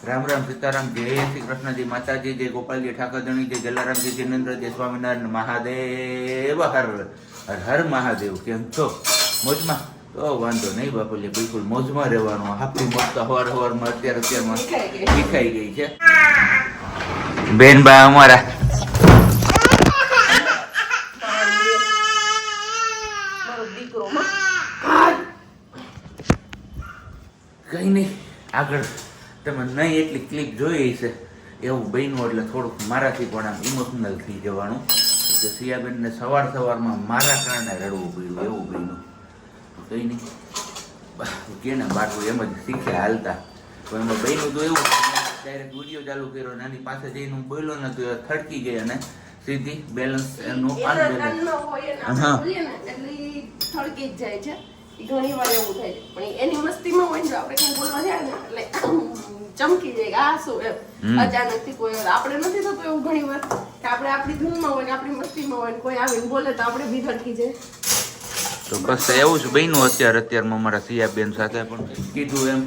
રામ રામ સીતારામ, જય શ્રી કૃષ્ણજી માતાજી, જય ગોપાલજી ઠાકરધણી, જય જલારામજી જિનેન્દ્ર, જય સ્વામિનારાયણ મહાદેવ, હર હર હર મહાદેવ. કેમ છો? મોજમાં? તો વાંધો નહીં બાપુજી, બિલકુલ મોજમાં રહેવાનું. આપણી મોજ તો હવારમાં અત્યારમાં શીખાઈ ગઈ છે. બેન બા અમારા કઈ નહીં, આગળ તમે નહીં એટલી ક્લિપ જોઈ છે એવું બન્યું એટલે થોડુંક મારાથી પણ આમ ઇમોશનલ થઈ જવાનું કે સિયાબેનને સવારમાં મારા કારણે રડવું પડ્યું એવું બન્યું. કંઈ નહીં, કે ને બાળકો એમ જ શીખ્યા હાલતા. તો એમાં બન્યું તો એવું ડાયરેક્ટ વિડીયો ચાલુ કર્યો, નાની પાસે જઈને હું બોલ્યો ને તો થડકી ગઈ અને સીધી બેલેન્સ એનું અનબેલેન્સ થડકી જ જાય છે. ઘણી વાર એવું થાય છે, પણ એની મસ્તીમાં હોય ને આપણે કઈ બોલવા જાય ને એટલે ચમકી જાય કે આ શું એમ અચાનક થી કોઈ આપણે નથી થતું એવું ઘણી વાર કે આપણે આપણી ધૂનમાં હોય કે આપણી મસ્તીમાં હોય કોઈ આવીને બોલે તો આપણે બી થડકી જાય. તો બસ એવું જ બન્યું અત્યારમાં મારા સિયાબેન સાથે પણ કીધું એમ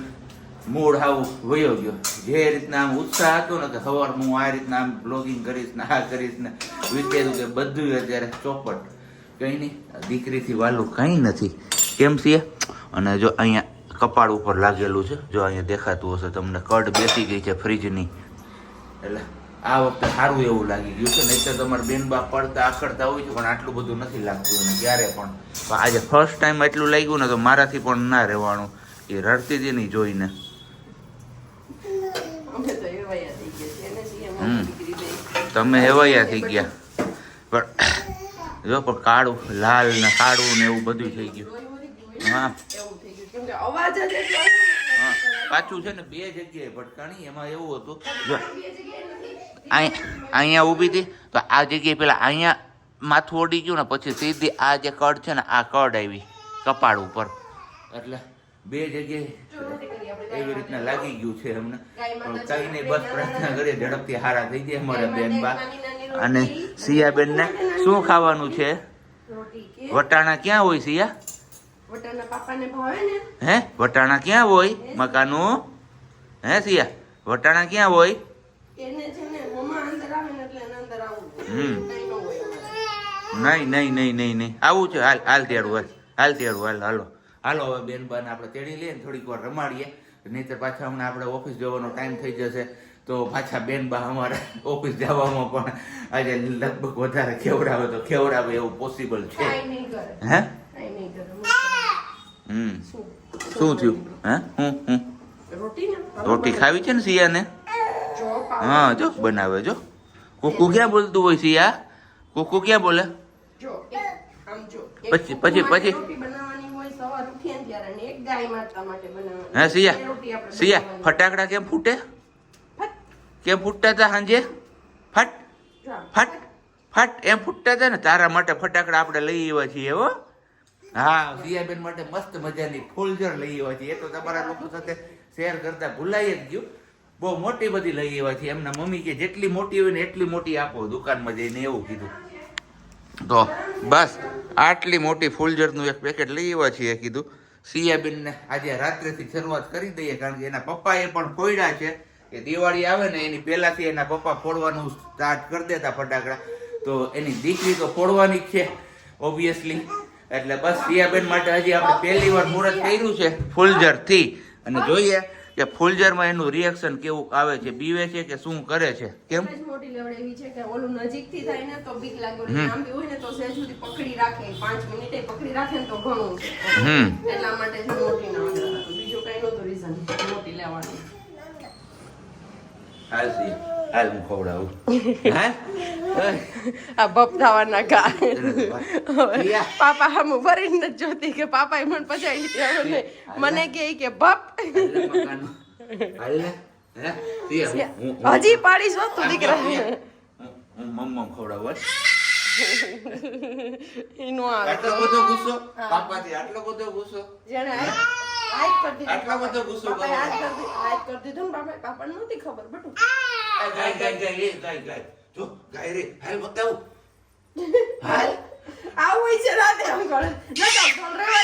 મૂડ આવું વયો ગયો. જે રીતના આમ ઉત્સાહ હતો ને કે સવારમાં હું આ રીતના આમ બ્લોગિંગ કરીશ ને આ કરીશ ને વિચાર્યું કે બધું અત્યારે ચોપટ. કંઈ નહીં, દીકરીથી વાલું કંઈ નથી. કેમ છે? અને જો અહીંયા કપાળ ઉપર લાગેલું છે, જો અહીંયા દેખાતું હશે તમને, કડ બેસી ગઈ છે ફ્રીજની. એટલે આ વખતે સારું એવું લાગી ગયું છે. નહીં તો તમારે બેનબા પડતા આખડતા હોય છે પણ આટલું બધું નથી લાગતું અને ક્યારે પણ. આજે ફર્સ્ટ ટાઈમ એટલું લાગ્યું ને તો મારાથી પણ ના રહેવાનું. એ રડતી હતી નહીં જોઈને. તમે હેવાયા થઈ ગયા પણ જો પણ કાળું લાલ ને કાળું ને એવું બધું થઈ ગયું. હા પાછું છે ને બે જગ્યાએ ભટકાણી. એમાં એવું હતું જો અહીંયા ઊભી હતી તો આ જગ્યાએ પેલા અહીંયા માથું ઓડી ગયું ને પછી સીધી આ જે કડ છે ને આ કડ આવી કપાળ ઉપર, એટલે બે જગ્યાએ એવી રીતના લાગી ગયું છે અમને. પણ કઈ નહીં, બસ પ્રાર્થના કરીએ ઝડપથી હારા થઈ જાય અમારા બેનબા. અને સિયાબેન ને શું ખાવાનું છે? વટાણા ક્યાં હોય સિયા? વટાણા પાપાને ભાવે ને. હે વટાણા ક્યાં હોય મકાનું? હે સિયા વટાણા ક્યાં હોય? એને છે ને મમ્મા અંદર આવે ને એટલે અંદર આવું. નહીં આવું છે. હાલ તેડું હાલો હવે બેનબાને આપણે તેડી લઈએ ને થોડીક વાર રમાડીએ. નહીંતર પાછા હમણાં આપણે ઓફિસ જવાનો ટાઈમ થઈ જશે તો પાછા બેનબા અમારે ઓફિસ જવામાં પણ આજે લગભગ વધારે ખેવડાવે એવું પોસિબલ છે. હે શું થયું? હે રોટી ખાવી છે ને સિયાને? હા જો બનાવે જો. કુકુ ક્યાં બોલતું હોય સિયા? કુકુ ક્યાં બોલે? પછી હે સિયા ફટાકડા કેમ ફૂટે? કેમ ફૂટતા હતા સાંજે? ફટ ફટ ફટ એમ ફૂટતા હતા ને. તારા માટે ફટાકડા આપણે લઈ આવ્યા છીએ. હો હા, સિયાબેન માટે મસ્ત મજાની ફૂલઝર લઈ આવ્યા છીએ. એ તો તમારા લોકો સાથે શેર કરતા ભૂલાઈ જ ગયું. બહુ મોટી બધી લઈ આવ્યા છીએ. એમના મમ્મી કે જેટલી મોટી હોય ને એટલી મોટી આપો દુકાનમાં જઈને, એવું કીધું. તો બસ આટલી મોટી ફૂલઝરનું એક પેકેટ લઈ આવ્યા છીએ. કીધું સિયાબેનને આજે રાત્રેથી શરૂઆત કરી દઈએ, કારણ કે એના પપ્પાએ પણ ફોડ્યા છે કે દિવાળી આવે ને એની પહેલાથી એના પપ્પા ફોડવાનું સ્ટાર્ટ કરી દેતા ફટાકડા. તો એની દીકરી તો ફોડવાની જ છે ઓબ્વિયસલી. એટલે બસ સિયાબેન માટે હજી આપણે પહેલી વાર મુહૂર્ત કર્યું છે ફૂલઝર થી. અને જોઈએ કે ફૂલઝરમાં એનું રિએક્શન કેવું આવે છે, બીવે છે કે શું કરે છે. કેમ મોટી લેવડેવી છે કે ઓલું નજીકથી થાય ને તો બીક લાગે, લાંબી હોય ને તો સહેજ સુધી પકડી રાખે, 5 મિનિટે પકડી રાખે ને તો ઘણું છે. એટલા માટે જ મોટી ના ઓર્ડર હતું, બીજું કઈ નહોતું રીઝન મોટી લેવાનું. હાલ હું ખવડાવું. આ બપ થવાના કા પાપા હમ ભરીને જ જોતી કે પાપાએ મને પચાવી લીધી. મને કે બપ હજી પાડીશ તું દીકરા. હું મમ્મા ખવડાવું. એનો આવે આટલો બધો ગુસ્સો પાપાથી, આટલો બધો ગુસ્સો જેને આજ કરતી, આટલો બધો ગુસ્સો આજ કરતી દીધું ને પાપાને નહોતી ખબર બટુ. ગાય જો ગાય રે હાલ બતાવું. હાલ આવું હોય છે રાતે આમ કરે નકા ફોન રેવા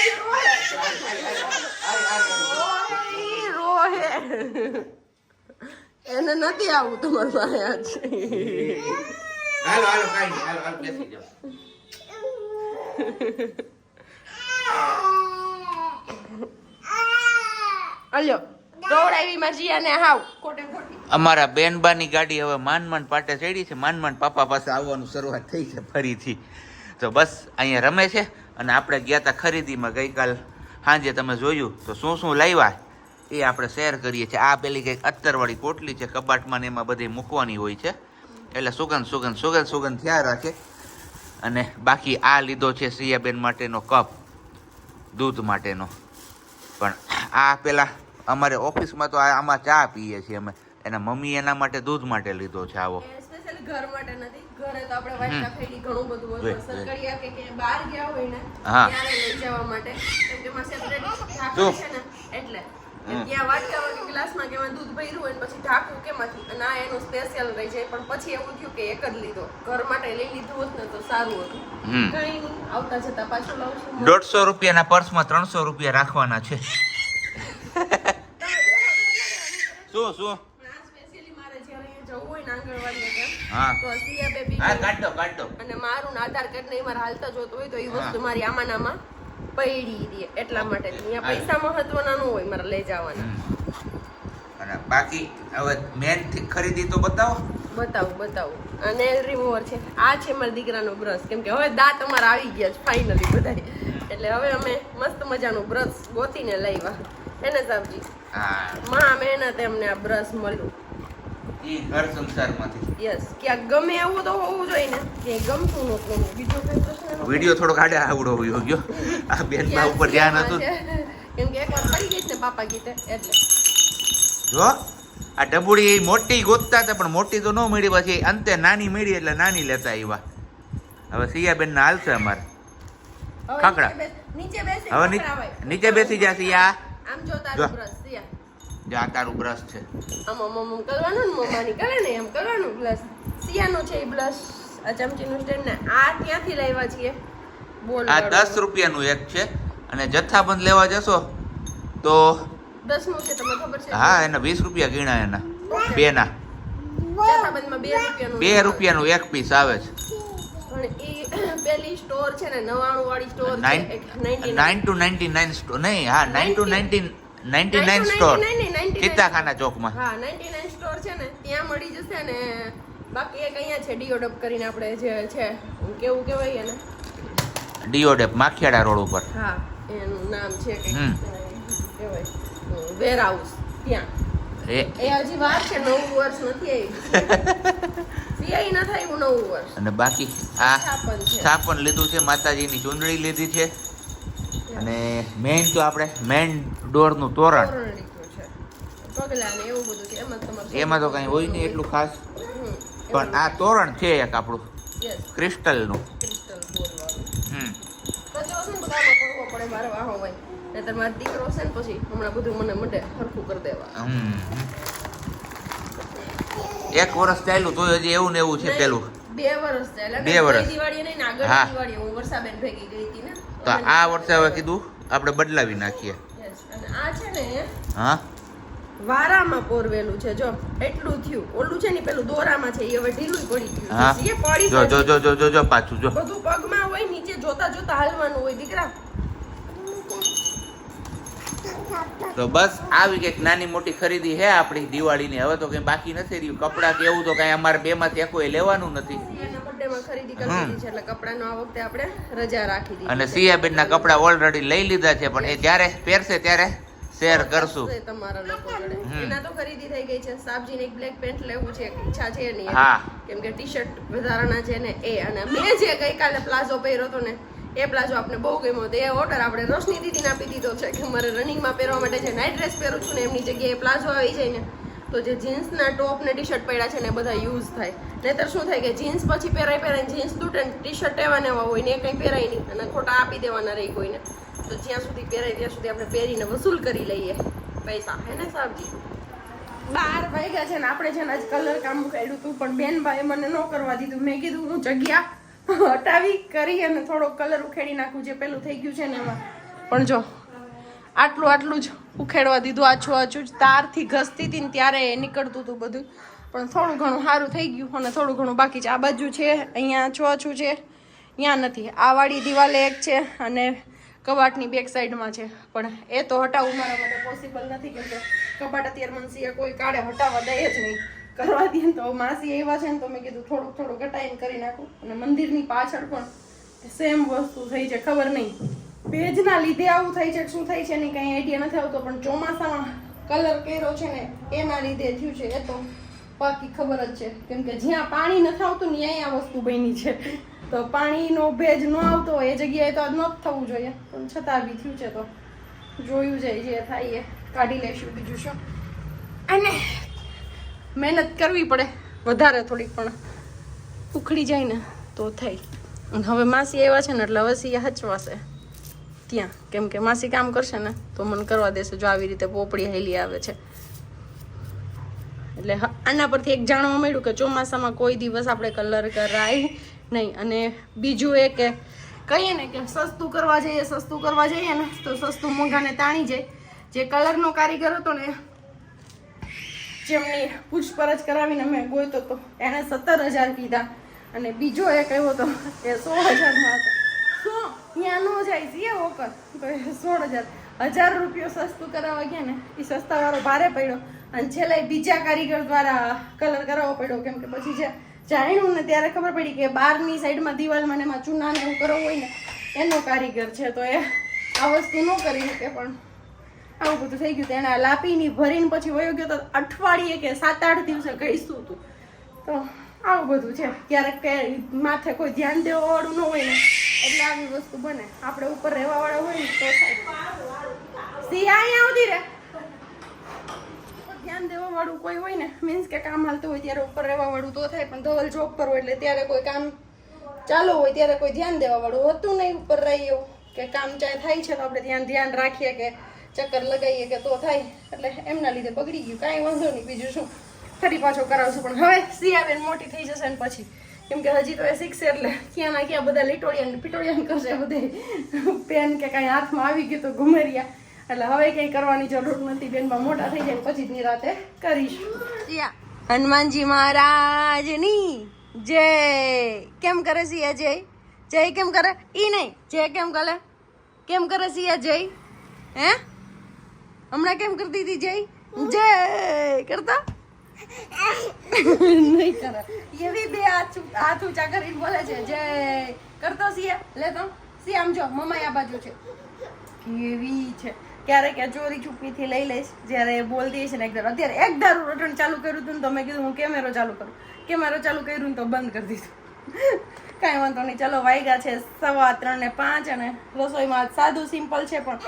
રોહે એને નથી આવું તમારું પાસે આજ. હાલો હાલો કાઈ નહીં, હાલો હાલો બેસી જાઓ. અલ્યો દોડાવી માં જીયાને હાવ ખોટે ખોટી. અમારા બેનબાની ગાડી હવે માંડ પાટે ચડી છે. માંડ પાપા પાસે આવવાનું શરૂઆત થઈ છે ફરીથી. તો બસ અહીંયા રમે છે. અને આપણે ગયા હતા ખરીદીમાં ગઈકાલ સાંજે, તમે જોયું તો શું શું લાવ્યા એ આપણે શેર કરીએ છીએ. આ પેલી કંઈક અત્તરવાળી પોટલી છે, કબાટમાં ને એમાં બધી મૂકવાની હોય છે, એટલે સુગંધ થયા રાખે. અને બાકી આ લીધો છે સિયાબેન માટેનો કપ, દૂધ માટેનો. પણ આ પેલા અમારે ઓફિસમાં તો આમાં ચા પીએ છીએ અમે. એના મમ્મી એના માટે દૂધ માટે લીધો છે આવો. સ્પેશિયલ ઘર માટે નથી, ઘરે તો આપણે વાટકા ફેડી ઘણું બધું હોય. સરકડિયા કે બહાર ગયા હોય ને ત્યારે લઈ જવા માટે, કેમ કે માં સેપરેટ ઢાંકણ છે ને એટલે ત્યાં વાટકામાં કે ગ્લાસમાં કે દૂધ ભર્યું હોય ને પછી ઢાંકવું કેમાંથી, અને આ એનું સ્પેશિયલ રહી જાય. પણ પછી એવું થયું કે એક જ લીધો, ઘર માટે લઈ લીધું હોત ને તો સારું હતું. કઈ નહીં, આવતા જતા પાછું લાવશું. 150 રૂપિયાના પર્સમાં 300 રૂપિયા રાખવાના છે. શું સ્પેશિયલી મારે જ્યારે અહીંયા જવું હોય ને આંગણવાડીએ કે હા તો સિયા બેબી કાઢો અને મારું આધાર કાર્ડ ને મારે હાલતા જોતું હોય તો એ વસ્તુ મારી આમાં પડી દે, એટલા માટે અહીંયા પૈસા મહત્વના ન હોય મારે લઈ જવાના. અને બાકી હવે મેન ખરીદી તો બતાવું. અને રિમૂવર છે, આ છે મારા દીકરાનો બ્રશ, કેમ કે હવે દાંત અમારા આવી ગયા છે ફાઇનલી બધા, એટલે હવે અમે મસ્ત મજાનું બ્રશ ગોતીને લાવ્યા. એને સાબજી માં મહેનત એમને આ બ્રશ મળ્યું ઈ ઘર સંસારમાંથી. યસ, ક્યાંક ગમે એવું તો હોવું જોઈએ ને, કે ગમતું નહોતું. બીજો કઈ પ્રશ્ન વિડિયો થોડો કાઢે આવડો હોયો ગયો. આ બેન બા ઉપર ધ્યાન હતું, કેમ કે એકવાર પડી ગઈ ને પાપા ગીતે એટલે. જો આ ડબુડી મોટી ગોતતા હતા પણ મોટી તો ન મળી, પછી અંતે નાની મળી એટલે નાની લેતા આવ્યા. હવે સિયાબેન ના હાલશે અમારે ખાખડા. હવે નીચે બેસી જા સિયા. આમ જો તારું બ્રશ સિયા, જા તારું બ્રશ છે. આમ કરવાનું ને મમ્માની કરે ને એમ કરવાનું. બ્રશ સિયાનો છે એ બ્રશ. આ ચમચીનું સ્ટેન્ડ ને આ ક્યાંથી લાવ્યા છીએ બોલ. આ 10 રૂપિયાનું એક છે, અને જથ્થાબંધ લેવા જશો તો 10 નું છે, તમને ખબર છે? હા, એના 20 રૂપિયા ગીણા એના બેના. જથ્થાબંધમાં 2 રૂપિયાનું એક પીસ આવે છે. પણ એ પેલી સ્ટોર છે ને 99 વાળી સ્ટોર છે, 9 to 99 સ્ટોર નહીં. હા, 9 to 99 સ્ટોર ચિત્તાખાના ચોકમાં. હા, 99 સ્ટોર છે ને ત્યાં મળી જશે. ને બાકી એક અહીંયા છે ડીઓડપ કરીને આપણે જે છે, કેવું કહેવાય એને, ડીઓડપ માખિયાડા રોડ ઉપર. હા, એનું નામ છે કે કહેવાય વેર હાઉસ, ત્યાં. એ હજી વાર છે, 9 વર્ષ નથી આવી. સિયાઈ ન થાય 9 વર્ષ. અને બાકી આ સ્થાપન લીધું છે, માતાજીની ચૂંદડી લીધી છે, અને મેઇન તો આપણે મેઇન ડોરનું તોરણ લીધું છે, પગલા ને એવું બધું છે. એમાં તો કઈ હોય નહીં એટલું ખાસ, પણ આ તોરણ છે એક આપણું ક્રિસ્ટલનું. તો જો છે ને બધામાં કરવો પડે મારે વાહો હોય, નહીતર મારો દીકરો છે ને પછી હમણાં બધું મને મટે સરખું કરી દેવા. 1 વર્ષ ચાલ્યું તો હજી એવું ને એવું છે. પેલું 2 વર્ષ ચાલ્યા. 2 વર્ષ દિવાળી નહીં ને આગળ દિવાળી હું વર્ષાબેન ભેગી ગઈ હતી ને, તો આ વર્ષે હવે કીધું આપણે બદલાવી નાખીએ. અને આ છે ને હા વારામાં પોરવેલું છે. જો એટલું થયું. ઓલું છે ને પેલું દોરામાં છે, એ હવે ઢીલું પડી ગયું. હા, એ પડી જો પાછું જો બધું પગમાં હોય, નીચે જોતા હાલવાનું હોય દીકરા. તો બસ આવી કઈક નાની મોટી ખરીદી હે આપણી દિવાળીની. હવે તો કઈ બાકી નથી રહ્યું. કપડા કે એવું તો કઈ અમારે 2 માંથી કોઈ લેવાનું નથી. સિયાના બર્થડેમાં ખરીદી કરી દીધી છે, એટલે કપડાનો આ વખતે આપણે રજા રાખી દીધી. અને સિયાબેનના કપડા ઓલરેડી લઈ લીધા છે, પણ એ જ્યારે પહેરશે ત્યારે શેર કરશું તમારા લોકો જોડે. એના તો ખરીદી થઈ ગઈ છે. સાબજીને એક બ્લેક પેન્ટ લેવું છે, ઈચ્છા છે એની. હા, કેમ કે ટી-શર્ટ વધારાના છે ને એ. અને મેં જે ગઈકાલે પ્લાઝો પહેર્યો હતો ને એ પ્લાઝો આપણે બહુ ગમ્યો હતો. એ ઓર્ડર આપણે રોશની દીદીને આપી દીધો છે કે મારે રનિંગમાં પહેરવા માટે જે નાઇટ ડ્રેસ પહેરું છું ને એમની જગ્યાએ પ્લાઝો આવી જાય ને તો જે જીન્સના ટોપ ને ટી-શર્ટ પડ્યા છે ને એ બધા યુઝ થાય. નહીતર શું થાય કે જીન્સ પછી પહેરાય જીન્સ તૂટે ને ટી-શર્ટ એવા ને એવા હોય ને એ કંઈ પહેરાય નહીં, અને ખોટા આપી દેવાના રહી કોઈને. તો જ્યાં સુધી પહેરાય ત્યાં સુધી આપણે પહેરીને વસૂલ કરી લઈએ પૈસા, હે ને સાબજી? 12 વાગ્યા છે ને આપણે છે ને આજ કલર કામ કાઢ્યું હતું, પણ બેનભાઈ મને ન કરવા દીધું. મેં કીધું હું જગ્યા હટાવી કરી અને થોડો કલર ઉખેડી નાખું જે પેલું થઈ ગયું છે ને એમાં. પણ જો આટલું જ ઉખેડવા દીધું, આછું જ તારથી ઘસતી હતી ને ત્યારે નીકળતું હતું બધું, પણ થોડું ઘણું સારું થઈ ગયું અને થોડું ઘણું બાકી છે. આ બાજુ છે, અહીંયા આછું છે, ત્યાં નથી. આ વાળી દિવાલે એક છે અને કબાટની બેક સાઈડમાં છે, પણ એ તો હટાવવું મારા માટે પોસિબલ નથી, કેમ કે કબાટ અત્યારે મનસીએ કોઈ કાળે હટાવવા દે જ નહીં. કરવા દે તો માસી એવા છે ને તો મેં કીધું થોડુંક ઘટાઈને કરી નાખું. અને મંદિરની પાછળ પણ સેમ વસ્તુ થઈ છે, ખબર નહીં ભેજના લીધે આવું થાય છે શું થાય છે એની કંઈ આઈડિયા નથી આવતો, પણ ચોમાસામાં કલર કર્યો છે ને એના લીધે થયું છે એ તો બાકી ખબર જ છે, કેમ કે જ્યાં પાણી નથી આવતું ને ત્યાં આ વસ્તુ બની છે. તો પાણીનો ભેજ ન આવતો હોય એ જગ્યાએ તો આ ન થવું જોઈએ, પણ છતાં બી થયું છે તો જોયું જાય જે થાય એ કાઢી લેશું, બીજું શું. અને મહેનત કરવી પડે વધારે થોડીક, પણ ઉખડી જાય ને તો થઈ. હવે માસી એવા છે ને એટલે હવે સિયા હચવાશે ત્યાં, કેમ કે માસી કામ કરશે ને તો મને કરવા દેશે જો આવી રીતે પોપડી હેલી આવે છે. એટલે આના પરથી એક જાણવા મળ્યું કે ચોમાસામાં કોઈ દિવસ આપણે કલર કરાય નહીં. અને બીજું એ કે કહીએ ને કે સસ્તું કરવા જઈએ ને તો સસ્તું મોંઘાને તાણી જાય. જે કલરનો કારીગર હતો ને જેમની પૂછપરછ કરાવીને મેં ગોઈતો હતો એણે 17,000 કીધા, અને બીજો એક એવો હતો એ 16,000માં હતો. શું ત્યાં ન જાય છે વોકર તો એ 16,000 1000 રૂપિયા સસ્તું કરાવવા ગયા ને એ સસ્તાવાળો ભારે પડ્યો, અને છેલ્લે બીજા કારીગર દ્વારા કલર કરાવવો પડ્યો, કેમ કે પછી જે જાણ્યું ને ત્યારે ખબર પડી કે બહારની સાઈડમાં દિવાલમાં એમાં ચૂનાને એવું કરવું હોય ને એનો કારીગર છે, તો એ આ વસ્તુ ન કરી શકે. પણ આવું બધું થઈ ગયું. એના લાપીની ભરીને પછી વયો ગયો તો અઠવાડિયે કે 7-8 દિવસે કહીશું હતું. તો આવું બધું છે. ક્યારેક માથે કોઈ ધ્યાન દેવા વાળું ન હોય ને એટલે આવી વસ્તુ બને. આપણે ઉપર રહેવા વાળા હોય ને તો થાય. સિયા અહીંયા આવતી રે, ધ્યાન દેવા વાળું કોઈ હોય ને, મીન્સ કે કામ હાલતું હોય ત્યારે ઉપર રહેવા વાળું તો થાય, પણ ધવલ જોબ પર હોય એટલે ત્યારે કોઈ કામ ચાલુ હોય ત્યારે કોઈ ધ્યાન દેવા વાળું હોતું નહીં. ઉપર રહી એવું કે કામ ચાહે થાય છે તો આપણે ધ્યાન રાખીએ કે ચક્કર લગાવીએ કે તો થાય, એટલે એમના લીધે બગડી ગયું. કાંઈ વાંધો નહીં, બીજું શું ફરી પાછો કરાવશું. પણ હવે સિયાબેન મોટી થઈ જશે ને પછી, કેમ કે હજી તો એ શીખશે એટલે ક્યાં ના ક્યાં બધા લીટોડિયા પિટોડિયા કરશે, બધે પેન કે કાંઈ હાથમાં આવી ગયું તો ઘુમેરિયા, એટલે હવે કંઈ કરવાની જરૂર નથી. બેનમાં મોટા થઈ જાય પછી જ નિરાતે કરીશું. હનુમાનજી મહારાજની જય. કેમ કરે સિયા જય? જય કેમ કરે? ઈ નહીં જય કેમ કરે સિયા જય? હે હમણાં કેમ કરતી હતી જય? જય કરતા નહીં કરે, એવી બે હાથ ઊંચા કરીને બોલે છે જય કરતો. સિયા લે તો સિયા આમ જો, મમ્મા આ બાજુ છે કેવી છે. ક્યારેક ચોરી છુપીથી લઈ લઈશ જ્યારે બોલતી હશે ને. અત્યારે એક ધારું રટણ ચાલુ કર્યું હતું ને તો મેં કીધું હું કેમેરો ચાલુ કર્યું ને તો બંધ કરી દીધું. કાંઈ વાંધો નહીં, ચલો વાગ્યા છે 3:45 અને રસોઈમાં સાદું સિમ્પલ છે, પણ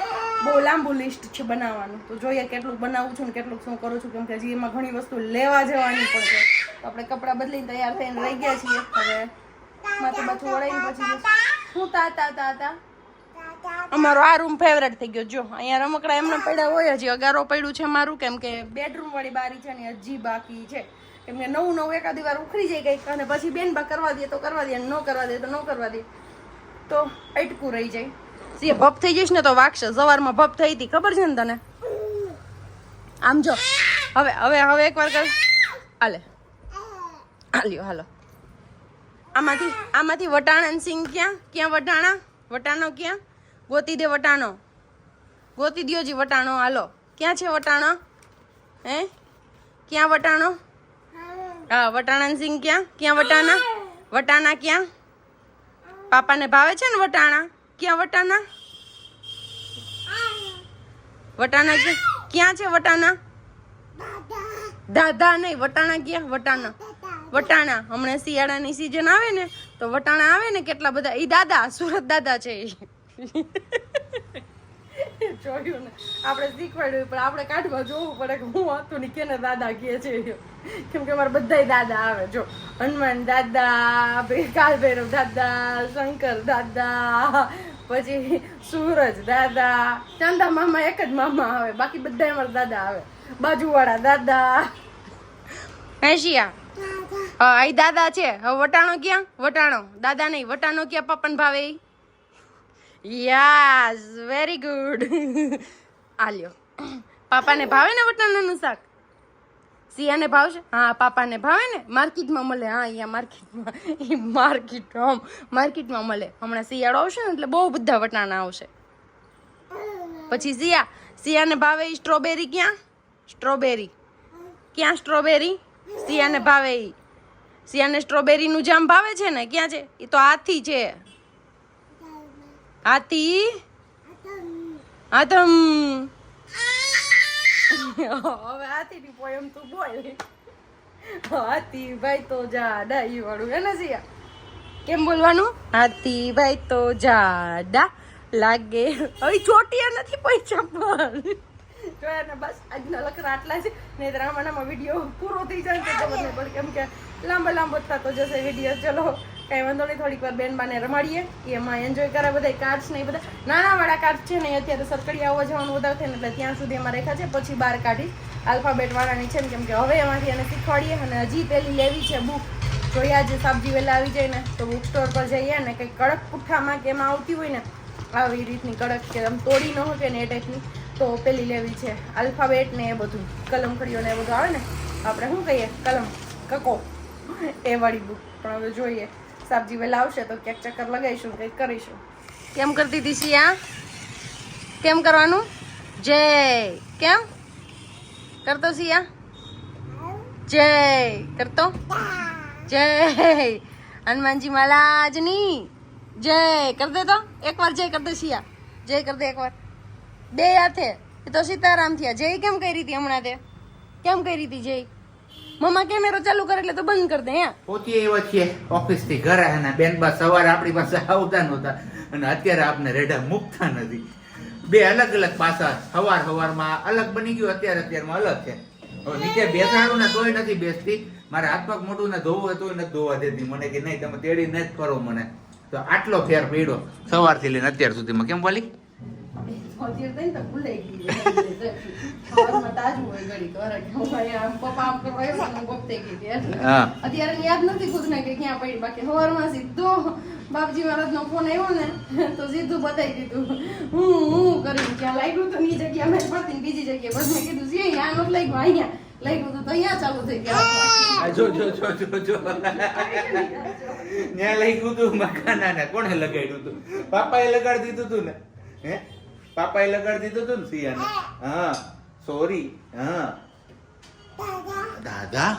બહુ લાંબુ લિસ્ટ છે બનાવવાનું. તો જોઈએ કેટલું બનાવું છું ને કેટલું શું કરું છું, કેમ કે હજી એમાં ઘણી વસ્તુ લેવા જવાની પણ છે. તો આપણે કપડાં બદલીને તૈયાર થઈને રહી ગયા છીએ. હવે માથું બાથું વળાઈને પછી શું તા અમારો આ રૂમ ફેવરેટ થઈ ગયો. જો અહીંયા રમકડા એમને પડ્યા હોય, હજી અગારો પડ્યું છે મારું, કેમ કે બેડરૂમ વાળી બારી છે ને હજી બાકી છે, કેમ કે નવું એકાદી વાર ઉખડી જાય કંઈક, અને પછી બેન બા કરવા દે તો કરવા દે, ન કરવા દે તો ન કરવા દે, તો અટકું રહી જાય. સી ભપ થઈ જઈશ ને તો વાગશે. સવારમાં ભપ થઈ હતી ખબર છે ને તને? આમ જો હવે એકવાર કર. હાલો આમાંથી વટાણા સિંગ ક્યાં વટાણો ક્યાં ગોતી દે? વટાણો ગોતી દ્યો જી. વટાણો હાલો, ક્યાં છે વટાણો? હે ક્યાં વટાણો? હા વટાણા સિંગ ક્યાં વટાણા ક્યાં? પાપાને ભાવે છે ને વટાણા? ક્યાં વટાણા ક્યાં છે વટાણા? દાદા નહીં, વટાણા ક્યાં? વટાણા હમણાં શિયાળાની સીઝન આવે ને તો વટાણા આવે ને કેટલા બધા, ઈ દાદા સુરત દાદા છે. જોયું ને, આપણે શીખવાડ્યું પણ આપણે કાઢવા જોવું પડે કે હું હતું ને કેને દાદા કહે છે, કેમ કે અમારે બધા દાદા આવે. જો હનુમાન દાદા, કાલ ભૈરવ દાદા, શંકર દાદા, પછી સૂરજ દાદા, ચાંદા મામા એક જ મામા આવે, બાકી બધા અમારા દાદા આવે. બાજુવાળા દાદા હૈશિયા અહીં દાદા છે. હવે વટાણો ક્યાં? વટાણો દાદા નહીં, વટાણો ક્યાં? પપ્પાને ભાવે? Yes very good. આ લ્યો પાપાને ભાવે ને વટાણાનું શાક સિયાને ભાવશે હા પાપાને ભાવે ને માર્કેટમાં મળે હા અહીંયા માર્કેટમાં મળે હમણાં શિયાળો આવશે ને એટલે બહુ બધા વટાણા આવશે પછી સિયાને ભાવે સ્ટ્રોબેરી ક્યાં સ્ટ્રોબેરી સિયાને ભાવે સિયાને સ્ટ્રોબેરીનું જામ ભાવે છે ને ક્યાં છે એ તો હાથી છે હાથી આતમ હવે હાથીની પોયમ તું બોલ હાથી ભાઈ તો જાડા ઈ વાળું હે ને સિયા કેમ બોલવાનું હાથી ભાઈ તો જાડા લાગે હવે ચોટિયા નથી પૈસા પણ જોયા ને બસ આજના લખરા આટલા છે નહીં રામાનામાં વિડીયો પૂરો થઈ જાય તો ખબર નહીં પડે કેમ કે લાંબો થતો જશે વિડીયો ચલો કઈ વાંધો નહીં થોડીક વાર બેન બાને રમાડીએ એમાં એન્જોય કરે બધા કાર્ડ્સ ને બધા નાના વાળા કાર્ડ છે ને અત્યારે સરકડી આવવા જવાનું વધારે થાય ને એટલે ત્યાં સુધી અમારે રેખા છે પછી બહાર કાઢી આલ્ફાબેટ વાળાની છે ને કેમ કે હવે એમાંથી એને શીખવાડીએ અને હજી પેલી લેવી છે બુક જોઈએ આજે સબ્જી વહેલા આવી જાય ને તો બુક સ્ટોર પર જઈએ ને કંઈક કડક પુઠ્ઠામાં કે એમાં આવતી હોય ને આવી રીતની કડક કે આમ તોડી ન હોય ને એ ટાઈપની તો પેલી લેવી છે આલ્ફાબેટ ને એ બધું કલમખડીઓ ને એ બધું આવે ને આપણે શું કહીએ કલમ કકો એ વાળી બુક પણ હવે જોઈએ સબ્જી વહેલા આવશે તો ક્યાંક ચક્કર લગાવીશું કંઈક કરીશું કેમ કરતી હતી સિયા કેમ કરવાનું જય કેમ કરતો સિયા જય કરતો જય હનુમાનજી મહારાજની જય કર દે તો એકવાર જય કર દે સિયા જય કર દે એકવાર બે હાથે એ તો સીતારામ થયા જય કેમ કરી હતી હમણાં તે કેમ કરી હતી જય મમ્મા કેમેરો ચાલુ કરે એટલે તો બંધ કરી દે હે પોતી એવા છીએ ઓફિસ થી ઘરે અને બેનબા સવારે આપણી પાસે આવતા નહોતા અને અત્યારે આપને રેડા મૂકતા નથી બે અલગ અલગ પાસા સવારમાં અલગ બની ગયું અત્યારમાં અલગ છે હવે નીચે બેસાડું ને તોય નથી બેસતી મારે હાથ પગ મોઢું ને ધોવું હોય તોય નથી ધોવા દેતી મને કે નહીં તમે તેડી ન જ કરો મને તો આટલો ફેર પડ્યો સવારથી લઈને અત્યાર સુધીમાં કેમ બોલી અત્યારે યાદ નથી ખુદ ને કે ક્યાં પડી બાકી સવારમાં સીધો બાપજી મહારાજ નો ફોન આવ્યો ને તો સીધું બતાવી દીધું હું કર્યું ક્યાં લાગ્યું તો ની જગ્યા મેં પડતી બીજી જગ્યાએ બસ મેં કીધું છે અહીંયા નથી લાગ્યું અહીંયા લાગ્યું તો અહીંયા ચાલુ થઈ ગયા જો ન્યા લાગ્યું તું મકાના ને કોણે લગાડ્યું તું પાપાએ લગાડી દીધું તું ને હે પાપાએ લગાડી દીધું તું ને સિયાને હા સોરી હા દાદા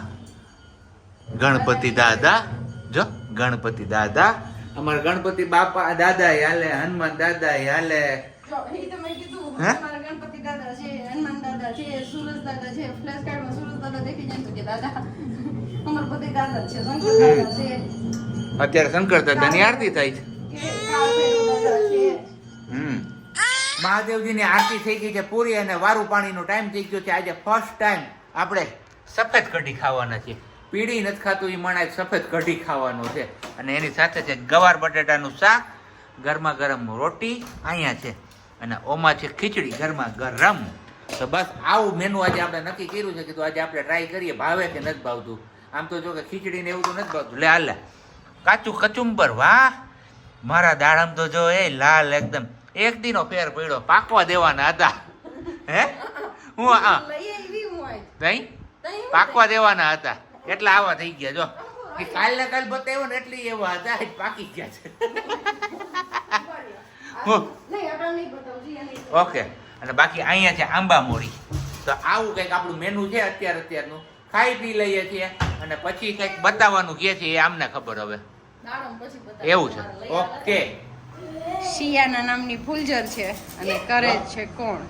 ગણપતિ દાદા જો ગણપતિ દાદા અમારા ગણપતિ બાપા દાદા હાલે હનુમાન દાદા હાલે ગણપતિ દાદા છે હનુમાન દાદા છે સુરજ દાદા છે ફ્લેશ કાર્ડમાં સુરજ દાદા દેખી જાય તો કે દાદા અમાર બધે દાદા છે શંકર દાદા છે અત્યારે શંકર દાદાની આરતી થાય છે મહાદેવજીની આરતી થઈ ગઈ છે પૂરી અને વારું પાણીનો ટાઈમ થઈ ગયો છે આજે ફર્સ્ટ ટાઈમ આપણે સફેદ કઢી ખાવાના છે પીળી નથી ખાતું એ માણસ સફેદ કઢી ખાવાનો છે અને એની સાથે છે ગવાર બટાટાનું શાક ગરમા ગરમ રોટી અહીંયા છે અને ઓમાં છે ખીચડી ગરમા ગરમ તો બસ આવું મેનુ આજે આપણે નક્કી કર્યું છે કે તો આજે આપણે ટ્રાય કરીએ ભાવે કે નથી ભાવતું આમ તો જો કે ખીચડી ને એવું તો નથી ભાવતું લે હાલે કાચું કચુંબર વાહ મારા દાડમ તો જો એ લાલ એકદમ એક દીનો ફેર પડ્યો પાકવા દેવાના હતા હે હું નહીં પાકવા દેવાના હતા એટલા આવા થઈ ગયા જો કાલ ને કાલ બતાવ્યો ને એટલી એવા હતા પાકી ગયા છે ઓકે અને બાકી અહીંયા છે આંબા મોરી તો આવું કંઈક આપણું મેનુ છે અત્યારનું ખાઈ પી લઈએ છીએ અને પછી કંઈક બતાવવાનું કે છે એ આમને ખબર હવે એવું છે ઓકે શિયાના નામની ફૂલઝર છે અને કરે છે કોણ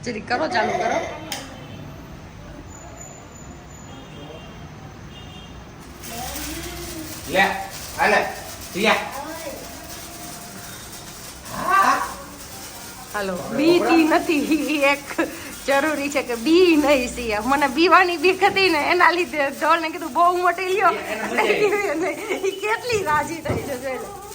જરી કરો ચાલુ કરો લે હાલે શિયા હાલો બીતી નથી એક જરૂરી છે કે બી નહીં સિયા મને બીવાની બીક હતી ને એના લીધે ઢોલ ને કીધું બહુ મોટી લ્યો કેટલી રાજી થઈ છે જોઈ લો